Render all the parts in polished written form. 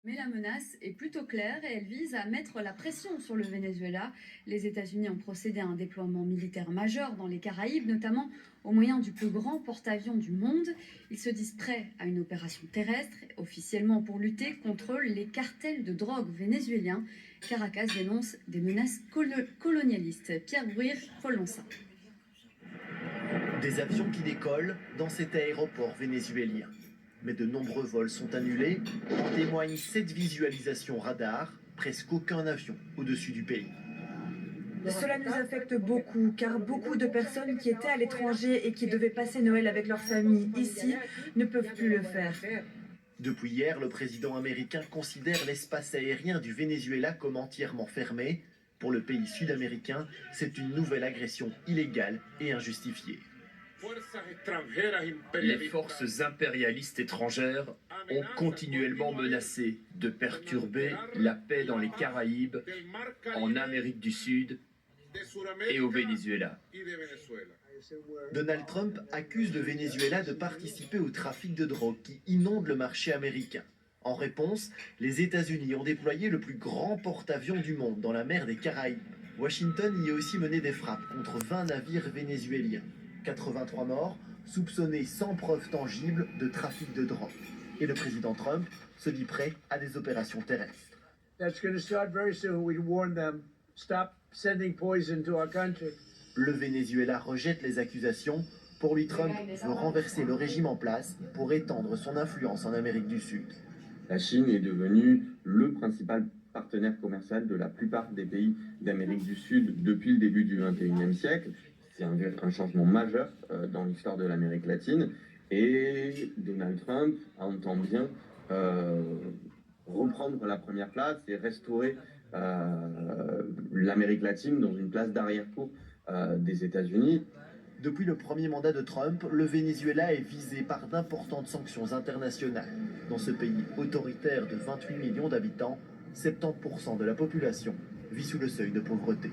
Mais la menace est plutôt claire et elle vise à mettre la pression sur le Venezuela. Les États-Unis ont procédé à un déploiement militaire majeur dans les Caraïbes, notamment au moyen du plus grand porte-avions du monde. Ils se disent prêts à une opération terrestre, officiellement pour lutter contre les cartels de drogue vénézuéliens. Caracas dénonce des menaces colonialistes. Pierre Bouir, Paul Lonsin. Des avions qui décollent dans cet aéroport vénézuélien. Mais de nombreux vols sont annulés. En témoigne cette visualisation radar, presque aucun avion au-dessus du pays. Cela nous affecte beaucoup, car beaucoup de personnes qui étaient à l'étranger et qui devaient passer Noël avec leur famille ici ne peuvent plus le faire. Depuis hier, le président américain considère l'espace aérien du Venezuela comme entièrement fermé. Pour le pays sud-américain, c'est une nouvelle agression illégale et injustifiée. Les forces impérialistes étrangères ont continuellement menacé de perturber la paix dans les Caraïbes, en Amérique du Sud et au Venezuela. Donald Trump accuse le Venezuela de participer au trafic de drogue qui inonde le marché américain. En réponse, les États-Unis ont déployé le plus grand porte-avions du monde dans la mer des Caraïbes. Washington y a aussi mené des frappes contre 20 navires vénézuéliens. 83 morts, soupçonnés sans preuve tangible de trafic de drogue. Et le président Trump se dit prêt à des opérations terrestres. Le Venezuela rejette les accusations. Pour lui, Trump veut renverser le régime en place pour étendre son influence en Amérique du Sud. La Chine est devenue le principal partenaire commercial de la plupart des pays d'Amérique du Sud depuis le début du XXIe siècle. C'est un changement majeur dans l'histoire de l'Amérique latine. Et Donald Trump entend bien reprendre la première place et restaurer l'Amérique latine dans une place d'arrière-cour des États-Unis. Depuis le premier mandat de Trump, le Venezuela est visé par d'importantes sanctions internationales. Dans ce pays autoritaire de 28 millions d'habitants, 70% de la population vit sous le seuil de pauvreté.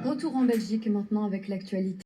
Retour en Belgique maintenant avec l'actualité.